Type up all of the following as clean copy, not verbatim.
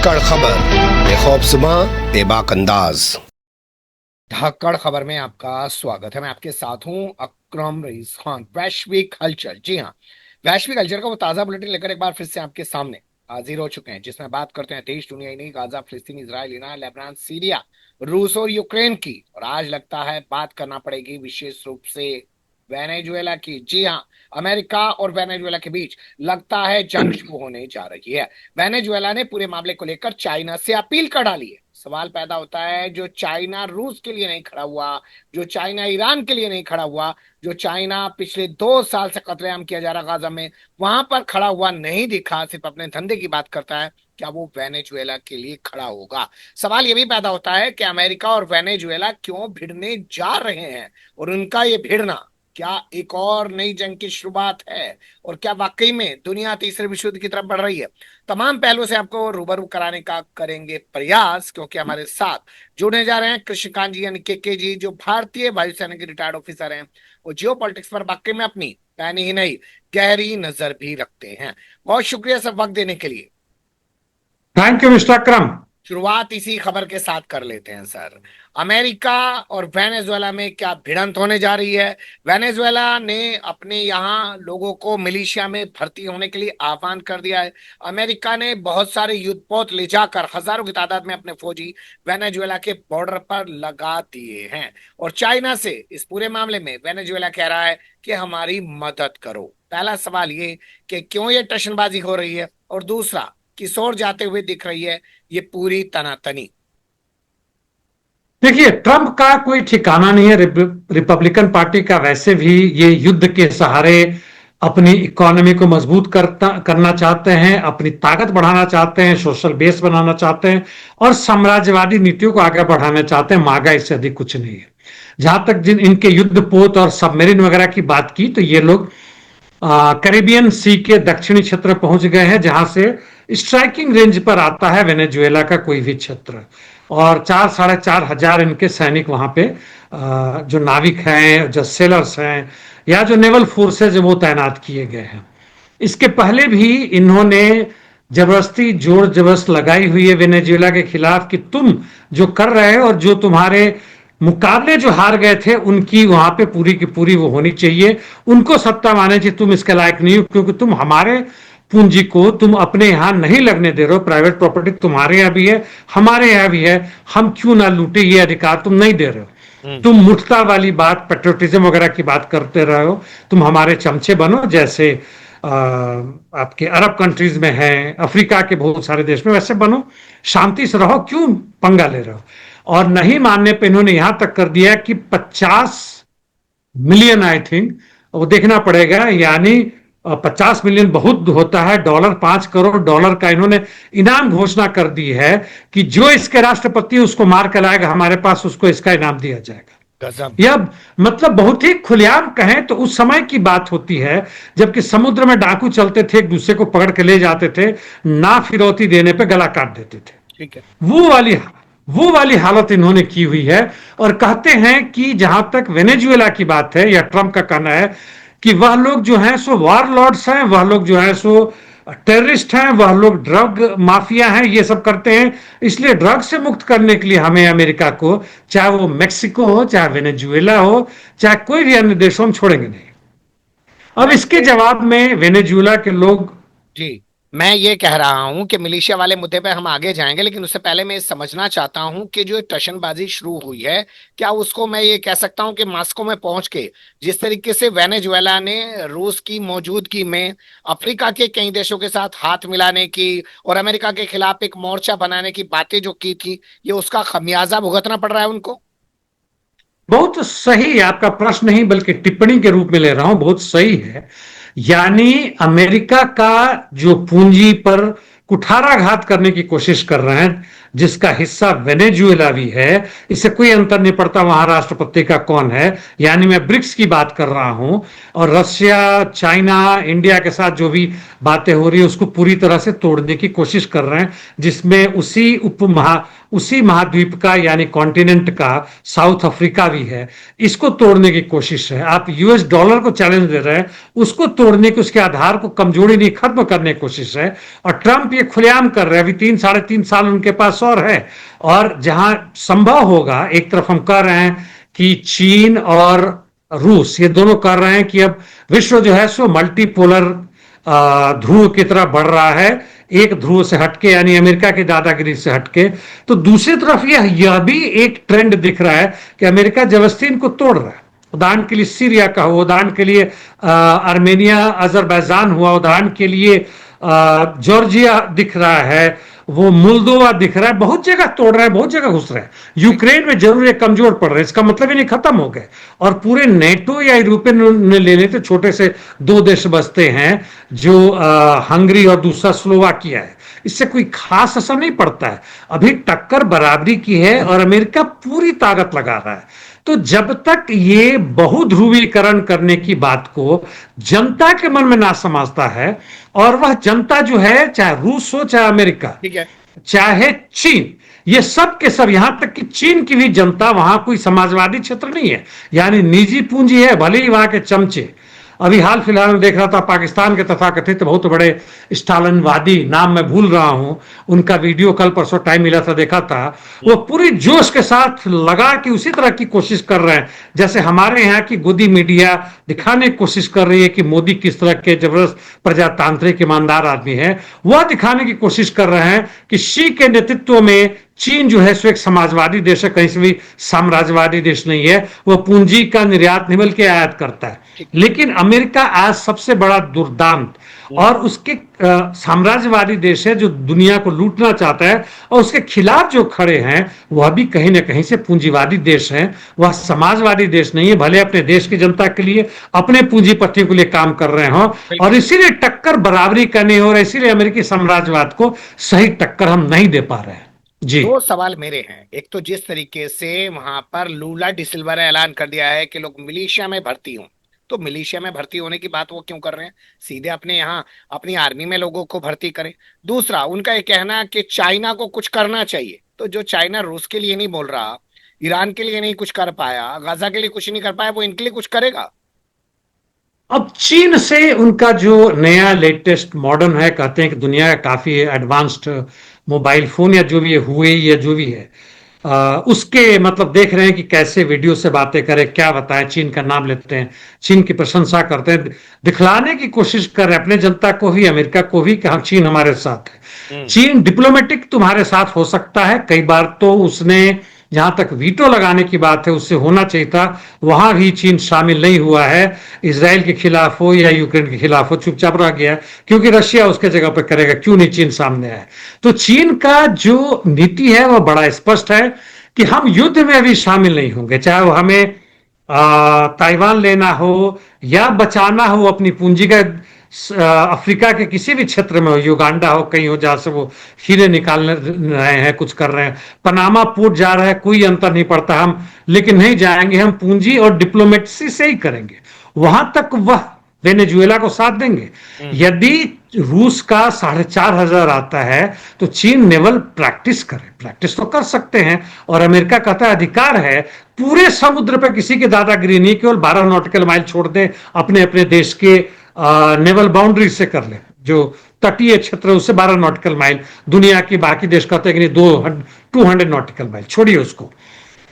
धाकड़ खबर, बेखौफसमा बेबाक अंदाज। धाकड़ खबर में आपका स्वागत है। मैं आपके साथ हूं अकरम रईस खान। वैश्विक हलचल, जी हाँ, वैश्विक हलचल का वो ताजा बुलेटिन लेकर एक बार फिर से आपके सामने हाजिर हो चुके हैं, जिसमें बात करते हैं देश दुनिया ही नहीं, गाजा, फिलिस्तीन, इजराइल, ईरान, लेबनान, सीरिया, रूस और यूक्रेन की। और आज लगता है बात करना पड़ेगी विशेष रूप से वेनेजुएला की। जी हाँ, अमेरिका और वेनेजुएला के बीच लगता है जंग शुरू होने जा रही है। वेनेजुएला ने पूरे मामले को लेकर चाइना से अपील कर डाली है। सवाल पैदा होता है, जो चाइना रूस के लिए नहीं खड़ा हुआ, जो चाइना ईरान के लिए नहीं खड़ा हुआ, जो चाइना पिछले 2 साल से कत्लेआम किया जा रहा गाजा में, वहां पर खड़ा हुआ नहीं दिखा, सिर्फ अपने धंधे की बात करता है, क्या वो वेनेजुएला के लिए खड़ा होगा? सवाल ये भी पैदा होता है कि अमेरिका और वेनेजुएला क्यों भिड़ने जा रहे हैं, और उनका ये भिड़ना क्या एक और नई जंग की शुरुआत है, और क्या वाकई में दुनिया तीसरे विश्व युद्ध की तरफ बढ़ रही है? तमाम पहलुओं से आपको रूबरू कराने का करेंगे प्रयास, क्योंकि हमारे साथ जुड़ने जा रहे हैं कृष्णकांत जी यानी के जी, जो भारतीय वायुसेना के रिटायर्ड ऑफिसर हैं। वो जियो पॉलिटिक्स पर वाकई में अपनी पैनी ही नहीं, गहरी नजर भी रखते हैं। बहुत शुक्रिया सब वक्त देने के लिए। थैंक यू मिस्टर अकरम। शुरुआत इसी खबर के साथ कर लेते हैं सर। अमेरिका और वेनेजुएला में क्या भिड़ंत होने जा रही है? वेनेजुएला ने अपने यहाँ लोगों को मिलिशिया में भर्ती होने के लिए आह्वान कर दिया है। अमेरिका ने बहुत सारे युद्धपोत ले जाकर हजारों की तादाद में अपने फौजी वेनेजुएला के बॉर्डर पर लगा दिए हैं। और चाइना से इस पूरे मामले में वेनेजुएला कह रहा है कि हमारी मदद करो। पहला सवाल ये कि क्यों ये टशनबाजी हो रही है, और दूसरा किशोर जाते हुए दिख रही है ये पूरी तनातनी। देखिए, ट्रंप का कोई ठिकाना नहीं है। रिपब्लिकन पार्टी का वैसे भी ये युद्ध के सहारे अपनी इकोनॉमी को मजबूत करना चाहते हैं, अपनी ताकत बढ़ाना चाहते हैं, सोशल बेस बनाना चाहते हैं और साम्राज्यवादी नीतियों को आगे बढ़ाना चाहते हैं। मागा इससे अधिक कुछ नहीं है। जहां तक जिन इनके युद्धपोत और सबमरीन वगैरह की बात की, तो ये लोग कैरिबियन सी के दक्षिणी क्षेत्र पहुंच गए हैं, जहां से स्ट्राइकिंग रेंज पर आता है वेनेजुएला का कोई भी क्षेत्र। और 4-4.5 हजार इनके सैनिक वहां पे जो नाविक हैं, जो सेलर्स हैं या जो नेवल फोर्सेज वो तैनात किए गए हैं। इसके पहले भी इन्होंने जबरदस्ती जोर जबरदस्त लगाई हुई है वेनेजुएला के खिलाफ कि तुम जो कर रहे हो और जो तुम्हारे मुकाबले जो हार गए थे उनकी वहां पे पूरी की पूरी वो होनी चाहिए। उनको सत्ता माने चाहिए, तुम इसके लायक नहीं हो क्योंकि तुम हमारे पूंजी को तुम अपने यहां नहीं लगने दे रहे हो। प्राइवेट प्रॉपर्टी तुम्हारे यहां भी है, हमारे यहां भी है, हम क्यों ना लूटे, ये अधिकार तुम नहीं दे रहे हो। तुम मुठता वाली बात, पेट्रोटिज्म वगैरह की बात करते रहे हो। तुम हमारे चमचे बनो, जैसे आपके अरब कंट्रीज में है, अफ्रीका के बहुत सारे देश में, वैसे बनो, शांति से रहो, क्यों पंगा ले रहे हो। और नहीं मानने पे इन्होंने यहां तक कर दिया कि 50 मिलियन, आई थिंक वो देखना पड़ेगा, यानी 50 मिलियन बहुत होता है डॉलर, $5 करोड़ का इन्होंने इनाम घोषणा कर दी है कि जो इसके राष्ट्रपति उसको मार कर लाएगा हमारे पास, उसको इसका इनाम दिया जाएगा। यह मतलब बहुत ही खुलेआम कहें तो उस समय की बात होती है जबकि समुद्र में डाकू चलते थे, एक दूसरे को पकड़ के ले जाते थे, ना फिरौती देने पे गला काट देते थे। ठीक है, वो वाली हालत इन्होंने की हुई है। और कहते हैं कि जहां तक वेनेजुएला की बात है, या ट्रंप का कहना है कि वह लोग जो हैं सो वॉरलॉर्ड्स हैं, वह लोग जो हैं सो टेररिस्ट हैं, वह लोग ड्रग माफिया हैं, ये सब करते हैं। इसलिए ड्रग से मुक्त करने के लिए हमें अमेरिका को, चाहे वो मेक्सिको हो, चाहे वेनेजुएला हो, चाहे कोई भी अन्य देश हो, हम छोड़ेंगे नहीं। अब इसके जवाब में वेनेजुएला के लोग, जी, मैं ये कह रहा हूं कि मिलिशिया वाले मुद्दे पे हम आगे जाएंगे, लेकिन उससे पहले मैं ये समझना चाहता हूं कि जो टशनबाजी शुरू हुई है, क्या उसको मैं ये कह सकता हूं कि मास्को में पहुंच के जिस तरीके से वेनेजुएला ने रूस की मौजूदगी में अफ्रीका के कई देशों के साथ हाथ मिलाने की और अमेरिका के खिलाफ एक मोर्चा बनाने की बातें जो की थी, ये उसका खमियाजा भुगतना पड़ रहा है उनको? बहुत सही आपका प्रश्न नहीं बल्कि टिप्पणी के रूप में ले रहा हूं, बहुत सही है। यानी अमेरिका का जो पूंजी पर कुठाराघात करने की कोशिश कर रहे हैं, जिसका हिस्सा वेनेजुएला भी है, इससे कोई अंतर नहीं पड़ता वहां राष्ट्रपति का कौन है। यानी मैं ब्रिक्स की बात कर रहा हूं, और रशिया, चाइना, इंडिया के साथ जो भी बातें हो रही है उसको पूरी तरह से तोड़ने की कोशिश कर रहे हैं, जिसमें उसी उसी महाद्वीप का यानी कॉन्टिनेंट का साउथ अफ्रीका भी है, इसको तोड़ने की कोशिश है। आप यूएस डॉलर को चैलेंज दे रहे हैं, उसको तोड़ने की, उसके आधार को कमजोरी नहीं, खत्म करने की कोशिश है। और ट्रंप ये खुलेआम कर रहे हैं, अभी 3 साढ़े 3 साल उनके पास और है। और जहां संभव होगा, एक तरफ हम कह रहे हैं कि चीन और रूस ये दोनों कर रहे हैं कि अब विश्व जो है सो मल्टीपोलर ध्रुव की तरफ बढ़ रहा है, एक ध्रुव से हटके यानी अमेरिका की दादागिरी से हटके। तो दूसरी तरफ यह भी एक ट्रेंड दिख रहा है कि अमेरिका जबरदस्ती इनको तोड़ रहा है। उदाहरण के लिए सीरिया का हो, उदाहरण के लिए आर्मेनिया अजरबैजान हुआ, उदाहरण के लिए जॉर्जिया दिख रहा है, वो मोल्दोवा दिख रहा है, बहुत जगह तोड़ रहा है, बहुत जगह घुस रहा है। यूक्रेन में जरूर ये कमजोर पड़ रहे हैं, इसका मतलब ही नहीं खत्म हो गए। और पूरे नेटो या यूरोपियन ने ले लेते छोटे से 2 देश बचते हैं, जो हंगरी और दूसरा स्लोवाकिया है। इससे कोई खास असर नहीं पड़ता है। अभी टक्कर बराबरी की है और अमेरिका पूरी ताकत लगा रहा है। तो जब तक ये बहुध्रुवीकरण करने की बात को जनता के मन में ना समझता है, और वह जनता जो है, चाहे रूस हो चाहे अमेरिका, ठीक है, चाहे चीन, ये सब के सब, यहां तक कि चीन की भी जनता, वहां कोई समाजवादी क्षेत्र नहीं है, यानी निजी पूंजी है, भले ही वहां के चमचे। अभी हाल फिलहाल में देख रहा था पाकिस्तान के तथाकथित बहुत बड़े स्टालिनवादी, नाम मैं भूल रहा हूं उनका, वीडियो कल परसों टाइम मिला था, देखा था। वो पूरी जोश के साथ लगा कि उसी तरह की कोशिश कर रहे हैं जैसे हमारे यहाँ की गोदी मीडिया दिखाने की कोशिश कर रही है कि मोदी किस तरह के जबरदस्त प्रजातांत्रिक ईमानदार आदमी है। वह दिखाने की कोशिश कर रहे हैं कि शी के नेतृत्व में चीन जो है सो एक समाजवादी देश है, कहीं से भी साम्राज्यवादी देश नहीं है। वह पूंजी का निर्यात नहीं बल्कि आयात करता है। लेकिन अमेरिका आज सबसे बड़ा दुर्दांत और उसके साम्राज्यवादी देश है जो दुनिया को लूटना चाहता है, और उसके खिलाफ जो खड़े हैं वह भी कहीं ना कहीं से पूंजीवादी देश हैं, वह समाजवादी देश नहीं है। भले अपने देश की जनता के लिए, अपने पूंजीपतियों के लिए काम कर रहे हो, और इसीलिए टक्कर बराबरी का नहीं हो रहा, इसीलिए अमेरिकी साम्राज्यवाद को सही टक्कर हम नहीं दे पा रहे हैं। जी, 2 सवाल मेरे हैं। एक तो जिस तरीके से वहां पर लूला डिसिल्वा ने ऐलान कर दिया है कि लोग मिलिशिया में भर्ती हों, तो मिलिशिया में भर्ती होने की बात वो क्यों कर रहे हैं? सीधे अपने यहाँ अपनी आर्मी में लोगों को भर्ती करें। दूसरा, उनका ये कहना कि चाइना को कुछ करना चाहिए, तो जो चाइना रूस के लिए नहीं बोल रहा, ईरान के लिए नहीं कुछ कर पाया, गाजा के लिए कुछ नहीं कर पाया, वो इनके लिए कुछ करेगा? अब चीन से उनका जो नया लेटेस्ट मॉडर्न है, कहते हैं कि दुनिया का काफी एडवांस्ड मोबाइल फोन या जो भी हुए या जो भी है, उसके मतलब देख रहे हैं कि कैसे वीडियो से बातें करें, क्या बताएं, चीन का नाम लेते हैं, चीन की प्रशंसा करते हैं, दिखलाने की कोशिश कर रहे हैं अपने जनता को भी, अमेरिका को भी, कि हाँ चीन हमारे साथ है। चीन डिप्लोमेटिक तुम्हारे साथ हो सकता है, कई बार तो उसने जहां तक वीटो लगाने की बात है उससे होना चाहिए था, वहां भी चीन शामिल नहीं हुआ है। इसराइल के खिलाफ हो या यूक्रेन के खिलाफ हो, चुपचाप रह गया, क्योंकि रशिया उसके जगह पर करेगा, क्यों नहीं चीन सामने आए। तो चीन का जो नीति है वह बड़ा स्पष्ट है कि हम युद्ध में भी शामिल नहीं होंगे, चाहे वो हमें ताइवान लेना हो या बचाना हो अपनी पूंजी का। अफ्रीका के किसी भी क्षेत्र में हो, युगांडा हो, कहीं हो जहां से वो हीरे निकाल रहे हैं, कुछ कर रहे हैं, पनामा पोर्ट जा रहा है, कोई अंतर नहीं पड़ता, हम लेकिन नहीं जाएंगे, हम पूंजी और डिप्लोमेसी से ही करेंगे। वहां तक वह वेनेजुएला को साथ देंगे। यदि रूस का 4,500 आता है तो चीन नेवल प्रैक्टिस करे, प्रैक्टिस तो कर सकते हैं, और अमेरिका कहता है अधिकार है पूरे समुद्र पर किसी की दादागिरी नहीं, केवल 12 नॉटिकल माइल छोड़ दे अपने अपने देश के नेवल बाउंड्री से कर ले, जो तटीय क्षेत्र है उससे 12 नॉटिकल माइल। दुनिया की बाकी देश कहते हैं कि नहीं, 200 नॉटिकल माइल, छोड़िए उसको।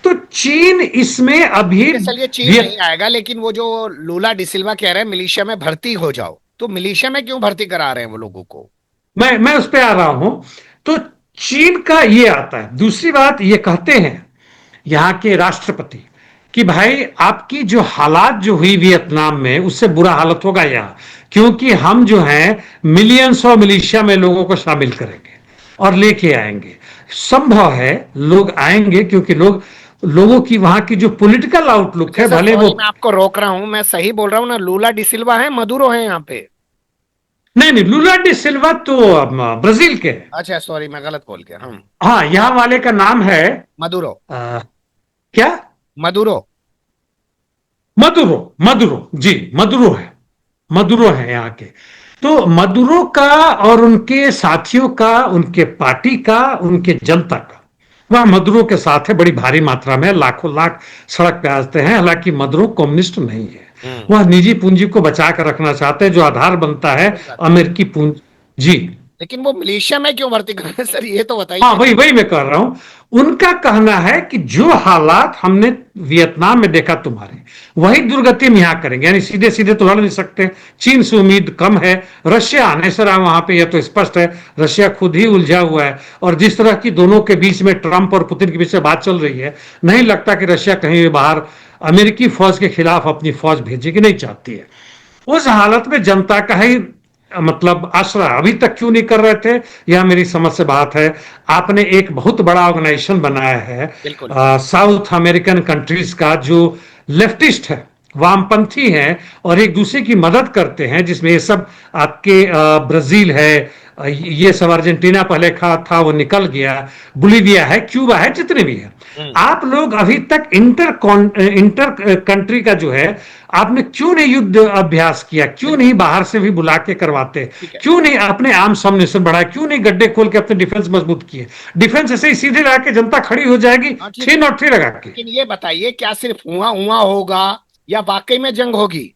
तो चीन इसमें अभी, चलिए चीन नहीं आएगा, लेकिन वो जो लूला डिसिल्वा कह रहे हैं मिलिशिया में भर्ती हो जाओ, तो मिलिशिया में क्यों भर्ती करा रहे हैं वो लोगों को? मैं उस पर आ रहा हूं। तो चीन का ये आता है। दूसरी बात, ये कहते हैं यहां के राष्ट्रपति कि भाई आपकी जो हालात जो हुई वियतनाम में, उससे बुरा हालत होगा यहां, क्योंकि हम जो हैं मिलियंस और मिलिशिया में लोगों को शामिल करेंगे और लेके आएंगे। संभव है लोग आएंगे, क्योंकि लोगों की वहां की जो पॉलिटिकल आउटलुक है, भले वो, मैं आपको रोक रहा हूं, मैं सही बोल रहा हूं ना? लूला डिसिल्वा है, मदुरो है यहाँ पे? नहीं, लूला डी सिल्वा तो ब्राजील के। अच्छा सॉरी, मैं गलत बोल गया। हाँ, यहाँ वाले का नाम है मदुरो। क्या? मदुरो। मदुरो जी, मदुरो है यहाँ के। तो मदुरो का और उनके साथियों का, उनके पार्टी का, उनके जनता का वह मदुरो के साथ है, बड़ी भारी मात्रा में, लाखों लाख सड़क पे आते हैं। हालांकि मदुरो कम्युनिस्ट नहीं है, वह निजी पूंजी को बचा कर रखना चाहते हैं, जो आधार बनता है अमेरिकी पूंजी। जी, लेकिन वो मलेशिया में क्यों भर्ती कर रहे हैं सर, ये तो हाँ, बताइए। वही वही मैं कह रहा हूं। उनका कहना है कि जो हालात हमने वियतनाम में देखा तुम्हारे, वही दुर्गति हम यहां करेंगे। यानी सीधे सीधे तो लड़ नहीं सकते, चीन से उम्मीद कम है, रशिया आने से रहा वहां पे, यह तो स्पष्ट है। रशिया खुद ही उलझा हुआ है, और जिस तरह की दोनों के बीच में, ट्रंप और पुतिन के बीच में बात चल रही है, नहीं लगता कि रशिया कहीं भी बाहर अमेरिकी फौज के खिलाफ अपनी फौज भेजेगी, नहीं चाहती है। उस हालत में जनता का ही मतलब आश्रय अभी तक क्यों नहीं कर रहे थे, यह मेरी समझ से बात है। आपने एक बहुत बड़ा ऑर्गेनाइजेशन बनाया है बिल्कुल। साउथ अमेरिकन कंट्रीज का, जो लेफ्टिस्ट है, वामपंथी हैं, और एक दूसरे की मदद करते हैं, जिसमें ये सब आपके ब्राजील है, ये सब अर्जेंटीना पहले था, वो निकल गया, बोलीविया है, क्यूबा है, जितने भी है। आप लोग अभी तक इंटर कंट्री का जो है, आपने क्यों नहीं युद्ध अभ्यास किया, क्यों नहीं बाहर से भी बुला के करवाते, क्यों नहीं अपने आर्म सम्युनिशन बढ़ाया, क्यों नहीं गड्ढे खोल के अपने डिफेंस मजबूत किए। डिफेंस ऐसे ही सीधे लगा के जनता खड़ी हो जाएगी, हाँ, ठीक 3 लगा के। लेकिन ये बताइए, क्या सिर्फ हुआ हुआ होगा या वाकई में जंग होगी?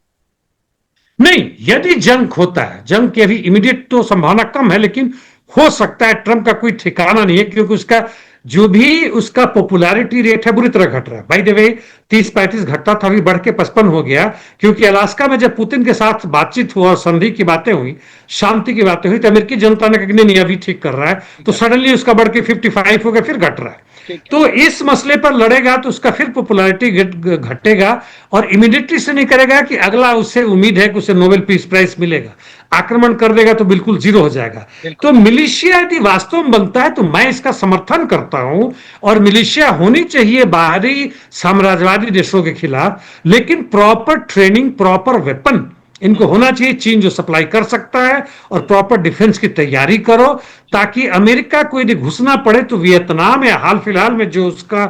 नहीं, यदि जंग होता है, जंग की अभी इमीडिएट तो संभावना कम है, लेकिन हो सकता है। ट्रंप का कोई ठिकाना नहीं है, क्योंकि उसका जो भी उसका पॉपुलैरिटी रेट है बुरी तरह घट रहा है। बाय द वे 30-35 घटता था, अभी बढ़ के 55 हो गया, क्योंकि अलास्का में जब पुतिन के साथ बातचीत हुआ और संधि की बातें हुई, शांति की बातें हुई, तो अमेरिकी जनता ने कहा नहीं, अभी ठीक कर रहा है, तो सडनली उसका बढ़ के 55 हो गया, फिर घट रहा है। तो इस मसले पर लड़ेगा तो उसका फिर पॉपुलैरिटी घटेगा, और इमीडिएटली से नहीं करेगा कि अगला उससे उम्मीद है कि उसे नोबेल पीस प्राइज मिलेगा। आक्रमण कर देगा तो बिल्कुल जीरो हो जाएगा। तो मिलिशिया यदि वास्तव में बनता है तो मैं इसका समर्थन करता हूं, और मिलिशिया होनी चाहिए बाहरी साम्राज्यवादी देशों के खिलाफ, लेकिन प्रॉपर ट्रेनिंग, प्रॉपर वेपन इनको होना चाहिए, चीन जो सप्लाई कर सकता है, और प्रॉपर डिफेंस की तैयारी करो, ताकि अमेरिका को यदि घुसना पड़े तो वियतनाम या हाल फिलहाल में जो उसका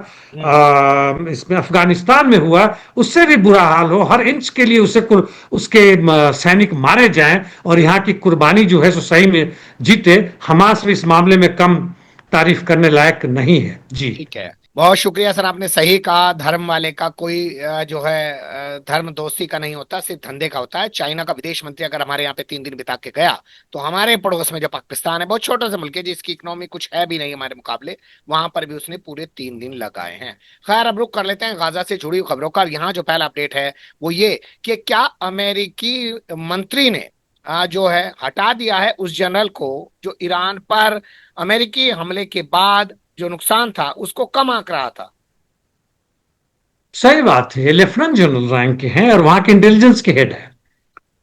इसमें अफगानिस्तान में हुआ, उससे भी बुरा हाल हो, हर इंच के लिए उसे उसके सैनिक मारे जाएं, और यहाँ की कुर्बानी जो है सो सही में जीते। हमास भी इस मामले में कम तारीफ करने लायक नहीं है। जी, ठीक है, बहुत शुक्रिया सर, आपने सही कहा। धर्म वाले का कोई जो है धर्म दोस्ती का नहीं होता, सिर्फ धंधे का होता है। चाइना का विदेश मंत्री अगर हमारे यहाँ पे 3 दिन बिता के गया, तो हमारे पड़ोस में जो पाकिस्तान है, बहुत छोटा सा मुल्क है जिसकी इकोनॉमी कुछ है भी नहीं हमारे मुकाबले, वहां पर भी उसने पूरे 3 दिन लगाए हैं। खैर, अब रुक कर लेते हैं गाजा से जुड़ी हुई खबरों का। यहाँ जो पहला अपडेट है वो ये कि क्या अमेरिकी मंत्री ने जो है हटा दिया है उस जनरल को जो ईरान पर अमेरिकी हमले के बाद जो नुकसान था उसको कम आंक रहा था। सही बात है, लेफ्टिनेंट जनरल रैंक के हैं, और वहां के इंटेलिजेंस के हेड है।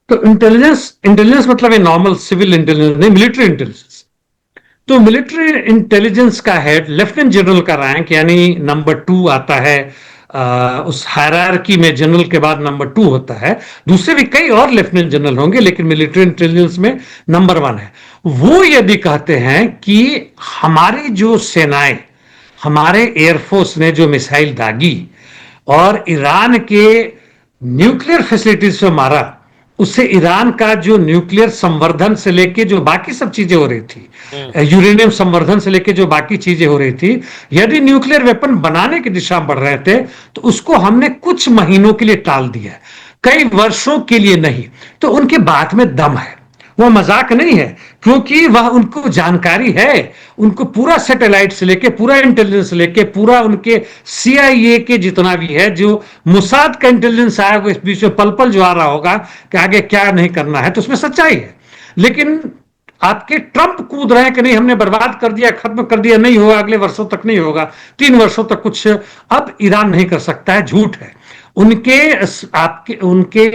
तो इंटेलिजेंस इंटेलिजेंस मतलब नॉर्मल सिविल इंटेलिजेंस नहीं, मिलिट्री इंटेलिजेंस। तो मिलिट्री इंटेलिजेंस का हेड लेफ्टिनेंट जनरल का रैंक, यानी नंबर 2 आता है। उस हायरार्की में जनरल के बाद नंबर 2 होता है। दूसरे भी कई और लेफ्टिनेंट जनरल होंगे, लेकिन मिलिट्री इंटेलिजेंस में नंबर 1 है। वो यदि कहते हैं कि हमारी जो सेनाएं, हमारे एयरफोर्स ने जो मिसाइल दागी और ईरान के न्यूक्लियर फैसिलिटीज पे मारा, उससे ईरान का जो न्यूक्लियर संवर्धन से लेके जो बाकी सब चीजें हो रही थी, यूरेनियम संवर्धन से लेके जो बाकी चीजें हो रही थी, यदि न्यूक्लियर वेपन बनाने की दिशा में बढ़ रहे थे, तो उसको हमने कुछ महीनों के लिए टाल दिया, कई वर्षों के लिए नहीं। तो उनकी बात में दम है, वो मजाक नहीं है, क्योंकि वह उनको जानकारी है। उनको पूरा सैटेलाइट से लेके, पूरा इंटेलिजेंस लेके, पूरा उनके CIA के जितना भी है, जो मुसाद का इंटेलिजेंस आया इस बीच में पल पल जो आ रहा होगा कि आगे क्या नहीं करना है, तो उसमें सच्चाई है। लेकिन आपके ट्रंप कूद रहे हैं कि नहीं, हमने बर्बाद कर दिया, खत्म कर दिया, नहीं होगा, अगले वर्षों तक नहीं होगा, 3 वर्षों तक कुछ अब ईरान नहीं कर सकता है, झूठ है। उनके आपके उनके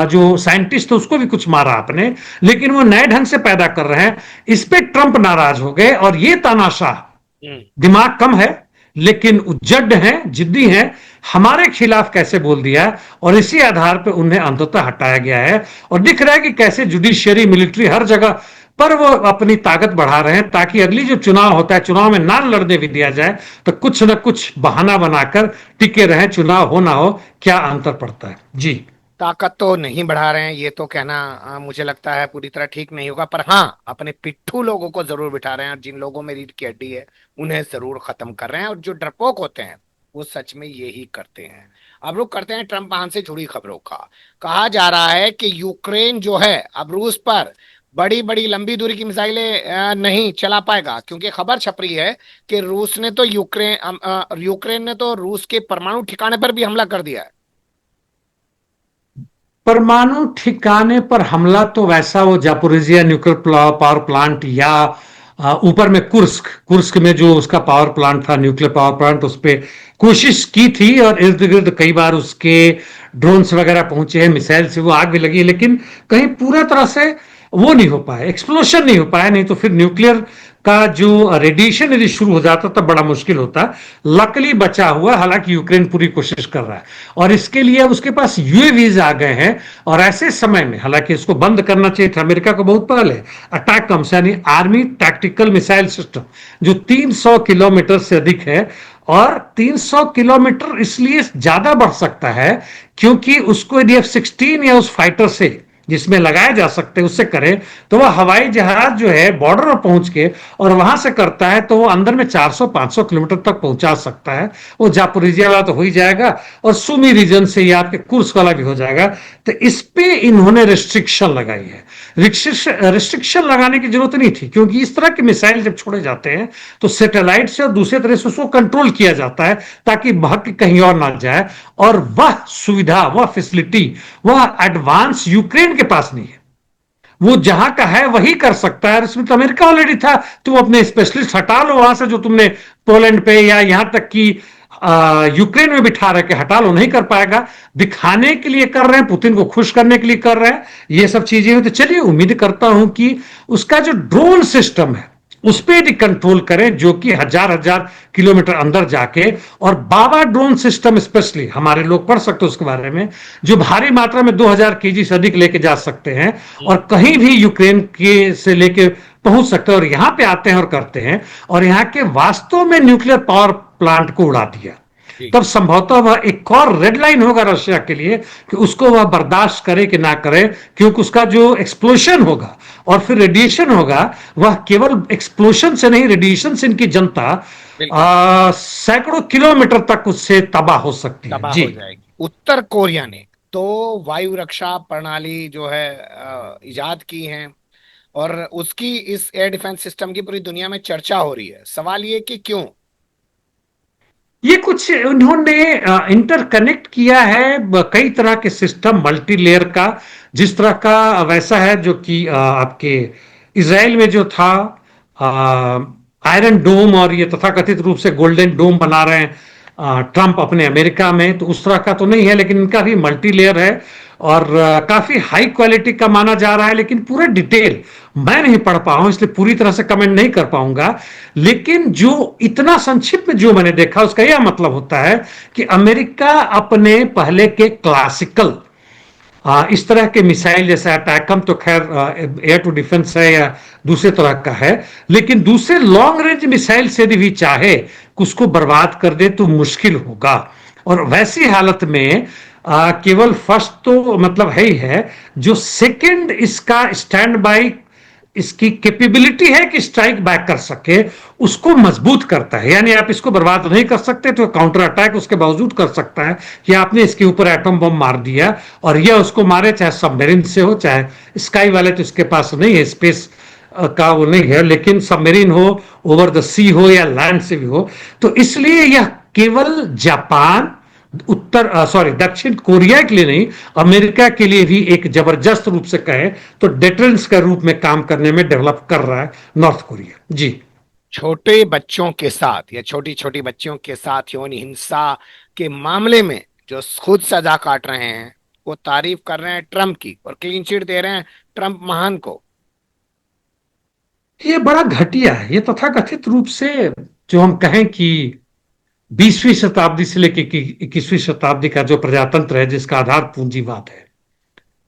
जो साइंटिस्ट थे उसको भी कुछ मारा आपने, लेकिन वो नए ढंग से पैदा कर रहे हैं। इस पे ट्रंप नाराज हो गए, और ये तानाशाह दिमाग कम है लेकिन उज्जड हैं, जिद्दी हैं, हमारे खिलाफ कैसे बोल दिया, और इसी आधार पर उन्हें अंततः हटाया गया है। और दिख रहा है कि कैसे जुडिशियरी, मिलिट्री, हर जगह पर वो अपनी ताकत बढ़ा रहे हैं, ताकि अगली जो चुनाव होता है, चुनाव में ना लड़ने भी दिया जाए, तो कुछ न कुछ बहाना बनाकर टिके रहे, चुनाव हो ना हो, क्या अंतर पड़ता है। जी, ताकत तो नहीं बढ़ा रहे हैं, ये तो कहना मुझे लगता है पूरी तरह ठीक नहीं होगा। पर हाँ, अपने पिट्ठू लोगों को जरूर बिठा रहे हैं, और जिन लोगों में रीढ़ की हड्डी है उन्हें जरूर खत्म कर रहे हैं। और जो डरपोक होते हैं वो सच में यही करते हैं। अब रुक करते हैं ट्रंप वहां से जुड़ी खबरों का। कहा जा रहा है कि यूक्रेन जो है अब रूस पर बड़ी बड़ी लंबी दूरी की मिसाइलें नहीं चला पाएगा, क्योंकि खबर छप रही है कि रूस ने तो यूक्रेन ने तो रूस के परमाणु ठिकाने पर भी हमला कर दिया है। परमाणु ठिकाने पर हमला तो वैसा वो जापोरिजिया न्यूक्लियर पावर प्लांट या ऊपर में कुर्स्क कुर्स्क में जो उसका पावर प्लांट था, न्यूक्लियर पावर प्लांट, उस पर कोशिश की थी और इर्द गिर्द कई बार उसके ड्रोन्स वगैरह पहुंचे हैं, मिसाइल से वो आग भी लगी, लेकिन कहीं पूरा तरह से वो नहीं हो पाया, एक्सप्लोशन नहीं हो पाया। नहीं तो फिर न्यूक्लियर का जो रेडिएशन यदि शुरू हो जाता तब बड़ा मुश्किल होता। लकली बचा हुआ, हालांकि यूक्रेन पूरी कोशिश कर रहा है और इसके लिए अब उसके पास यूएवीज आ गए हैं। और ऐसे समय में हालांकि इसको बंद करना चाहिए था अमेरिका को बहुत पहले, अटैक कम्स यानी आर्मी टैक्टिकल मिसाइल सिस्टम, जो 300 किलोमीटर से अधिक है। और 300 किलोमीटर इसलिए ज्यादा बढ़ सकता है क्योंकि उसको यदि F-16 या उस फाइटर से जिसमें लगाए जा सकते हैं उससे करें तो वह हवाई जहाज जो है बॉर्डर पर पहुंच के और वहां से करता है तो वो अंदर में 400-500 किलोमीटर तक पहुंचा सकता है। वो जापोरिजिया वाला तो हो ही जाएगा और सुमी रीजन से ये आपके कुर्स्क वाला भी हो जाएगा। तो इस पे इन्होंने रिस्ट्रिक्शन लगाई है। रिस्ट्रिक्शन लगाने की जरूरत नहीं थी क्योंकि इस तरह के मिसाइल जब छोड़े जाते हैं तो सैटेलाइट से और दूसरे तरह से उसको कंट्रोल किया जाता है ताकि भाग के कहीं और ना जाए। और वह सुविधा, वह फैसिलिटी, वह एडवांस यूक्रेन के पास नहीं है। वो जहां का है वही कर सकता है। इसमें तो अमेरिका ऑलरेडी था, तुम अपने स्पेशलिस्ट हटा लो वहां से जो तुमने पोलैंड पे या यहां तक कि यूक्रेन में बिठा रहे के हटा लो, नहीं कर पाएगा। दिखाने के लिए कर रहे हैं, पुतिन को खुश करने के लिए कर रहे हैं, ये सब चीजें। तो चलिए उम्मीद करता हूं कि उसका जो ड्रोन सिस्टम है उस पर भी कंट्रोल करें, जो कि हजार हजार किलोमीटर अंदर जाके, और बाबा ड्रोन सिस्टम स्पेशली हमारे लोग पढ़ सकते हैं उसके बारे में, जो भारी मात्रा में 2000 केजी से अधिक लेके जा सकते हैं और कहीं भी यूक्रेन के से लेके पहुंच सकते हैं और यहां पे आते हैं और करते हैं और यहां के वास्तव में न्यूक्लियर पावर प्लांट को उड़ा दिया। तब संभवतः वह एक और रेड लाइन होगा रशिया के लिए कि उसको वह बर्दाश्त करे कि ना करे, क्योंकि उसका जो एक्सप्लोशन होगा और फिर रेडिएशन होगा, वह केवल एक्सप्लोशन से नहीं, रेडिएशन से इनकी जनता सैकड़ों किलोमीटर तक उससे तबाह हो सकती है। जी, हो जाएगी। उत्तर कोरिया ने तो वायु रक्षा प्रणाली जो है इजाद की है, और उसकी इस एयर डिफेंस सिस्टम की पूरी दुनिया में चर्चा हो रही है। सवाल ये कि क्यों? ये कुछ उन्होंने इंटरकनेक्ट किया है कई तरह के सिस्टम, मल्टी लेयर का, जिस तरह का वैसा है जो कि आपके इसराइल में जो था आयरन डोम, और ये तथाकथित रूप से गोल्डन डोम बना रहे हैं ट्रंप अपने अमेरिका में, तो उस तरह का तो नहीं है लेकिन इनका भी मल्टी लेयर है और काफी हाई क्वालिटी का माना जा रहा है। लेकिन पूरा डिटेल मैं नहीं पढ़ पाया हूं इसलिए पूरी तरह से कमेंट नहीं कर पाऊंगा। लेकिन जो इतना संक्षिप्त में जो मैंने देखा उसका यह मतलब होता है कि अमेरिका अपने पहले के क्लासिकल इस तरह के मिसाइल जैसे अटैकम तो खैर एयर टू डिफेंस है या दूसरे तरह का है, लेकिन दूसरे लॉन्ग रेंज मिसाइल से यदि भी चाहे उसको बर्बाद कर दे तो मुश्किल होगा। और वैसी हालत में केवल फर्स्ट तो मतलब है ही है, जो सेकंड इसका स्टैंड बाई, इसकी कैपेबिलिटी है कि स्ट्राइक बैक कर सके, उसको मजबूत करता है। यानी आप इसको बर्बाद नहीं कर सकते तो काउंटर अटैक उसके बावजूद कर सकता है कि आपने इसके ऊपर एटम बम मार दिया और यह उसको मारे, चाहे सबमरीन से हो चाहे स्काई वाले, तो इसके पास नहीं है स्पेस का वो नहीं है, लेकिन सबमरीन हो, ओवर द सी हो या लैंड से भी हो। तो इसलिए यह केवल जापान, दक्षिण कोरिया के लिए नहीं, अमेरिका के लिए भी एक जबरदस्त रूप से कहे तो डेटरेंस का रूप में काम करने में डेवलप कर रहा है नॉर्थ कोरिया। जी, छोटे बच्चों के साथ या छोटी छोटी बच्चियों के साथ यौन हिंसा के मामले में जो खुद सजा काट रहे हैं वो तारीफ कर रहे हैं ट्रंप की और क्लीन चिट दे रहे हैं ट्रंप महान को। ये बड़ा घटिया है। ये तथाकथित रूप से जो हम कहें कि 20वीं शताब्दी से लेकर 21वीं शताब्दी का जो प्रजातंत्र है जिसका आधार पूंजीवाद है,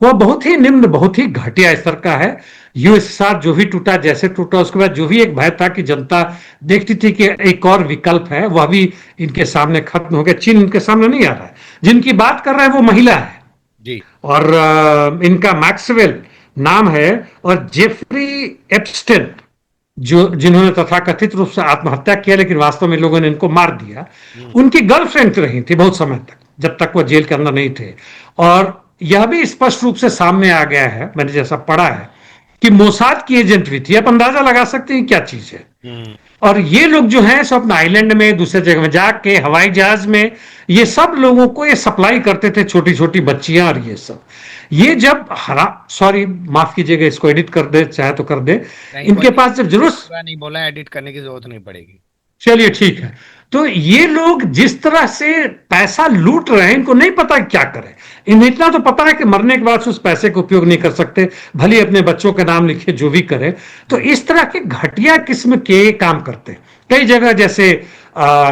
वह बहुत ही निम्न, बहुत ही घटिया स्तर का है। यूएसएसआर जो भी टूटा, जैसे टूटा, उसके बाद जो भी एक भय था कि जनता देखती थी कि एक और विकल्प है, वह भी इनके सामने खत्म हो गया। चीन इनके सामने नहीं आ रहा है। जिनकी बात कर रहे हैं वो महिला है, जी। और इनका मैक्सवेल नाम है, और जेफरी एप्स्टेन, जो जिन्होंने तथाकथित रूप से आत्महत्या किया लेकिन वास्तव में लोगों ने इनको मार दिया, हम्म। उनकी गर्लफ्रेंड रही थी बहुत समय तक, जब तक वो जेल के अंदर नहीं थे। और यह भी स्पष्ट रूप से सामने आ गया है, मैंने जैसा पढ़ा है, कि मोसाद की एजेंट भी थी। आप अंदाजा लगा सकते हैं क्या चीज है। हम्म। और ये लोग जो हैं सो अपना आइलैंड में दूसरे जगह में जाके हवाई जहाज में ये सब लोगों को ये सप्लाई करते थे, छोटी छोटी बच्चियां और ये सब। ये जब हरा सॉरी माफ कीजिएगा, इसको एडिट कर दे चाहे तो कर दे। नहीं, इनके बोलिए। पास जब जरूरत, पूरा नहीं बोला, एडिट करने की जरूरत नहीं पड़ेगी। चलिए ठीक है। तो ये लोग जिस तरह से पैसा लूट रहे हैं, इनको नहीं पता क्या करें। इन्हें इतना तो पता है कि मरने के बाद उस पैसे का उपयोग नहीं कर सकते, भले अपने बच्चों के नाम लिखे जो भी करे। तो इस तरह के घटिया किस्म के काम करते हैं। कई जगह जैसे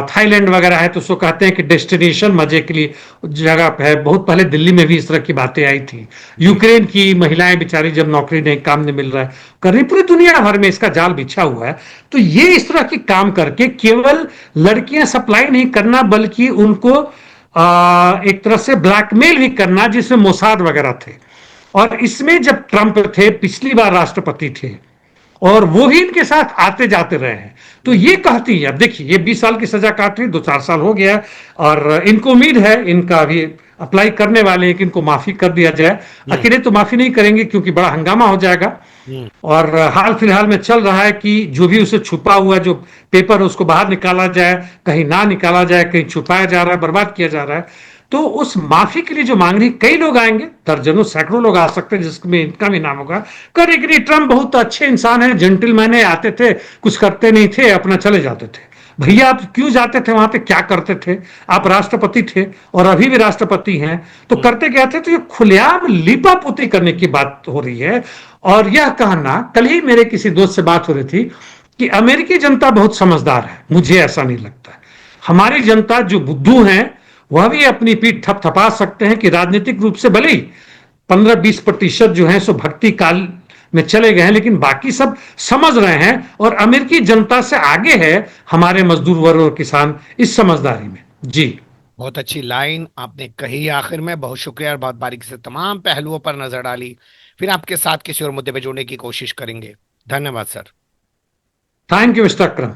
थाईलैंड वगैरह है तो उसको कहते हैं कि डेस्टिनेशन मजे के लिए जगह है। बहुत पहले दिल्ली में भी इस तरह की बातें आई थी। यूक्रेन की महिलाएं बेचारी जब नौकरी नहीं, काम नहीं मिल रहा है, कर रही, पूरी दुनिया भर में इसका जाल बिछा हुआ है। तो ये इस तरह के काम करके केवल लड़कियां सप्लाई नहीं करना, बल्कि उनको एक तरह से ब्लैकमेल भी करना, जिसमें मोसाद वगैरह थे। और इसमें जब ट्रंप थे पिछली बार राष्ट्रपति थे, और वो ही इनके साथ आते जाते रहे हैं। तो ये कहती है, अब देखिए ये 20 साल की सजा काट रही, 2-4 साल हो गया, और इनको उम्मीद है, इनका भी अप्लाई करने वाले हैं कि इनको माफी कर दिया जाए। अकेले तो माफी नहीं करेंगे क्योंकि बड़ा हंगामा हो जाएगा। हम्म। और हाल फिलहाल में चल रहा है कि जो भी उसे छुपा हुआ जो पेपर है उसको बाहर निकाला जाए, कहीं ना निकाला जाए, कहीं छुपाया जा रहा है, बर्बाद किया जा रहा है। तो उस माफी के लिए जो मांग रही, कई लोग आएंगे, दर्जनों सैकड़ों लोग आ सकते हैं जिसमें इनका भी नाम होगा। करे कि नहीं, ट्रंप बहुत अच्छे इंसान है, जेंटलमैन है, आते थे, कुछ करते नहीं थे, अपना चले जाते थे। भैया आप क्यों जाते थे वहां पे, क्या करते थे? आप राष्ट्रपति थे और अभी भी राष्ट्रपति हैं, तो करते क्या थे? तो ये खुलेआम लीपापोती करने की बात हो रही है। और यह कहना, कल ही मेरे किसी दोस्त से बात हो रही थी कि अमेरिकी जनता बहुत समझदार है, मुझे ऐसा नहीं लगता। हमारी जनता जो बुद्धू हैं, वह भी अपनी पीठ थपथपा सकते हैं कि राजनीतिक रूप से भले ही 15-20% जो है सो भक्ति काल में चले गए हैं, लेकिन बाकी सब समझ रहे हैं। और अमेरिकी जनता से आगे है हमारे मजदूर वर्ग और किसान इस समझदारी में। जी। बहुत अच्छी लाइन आपने कही आखिर में, बहुत शुक्रिया, और बहुत बारीकी से तमाम पहलुओं पर नजर डाली। फिर आपके साथ किसी और मुद्दे पे जोड़ने की कोशिश करेंगे। धन्यवाद sir. Thank you mister Akram.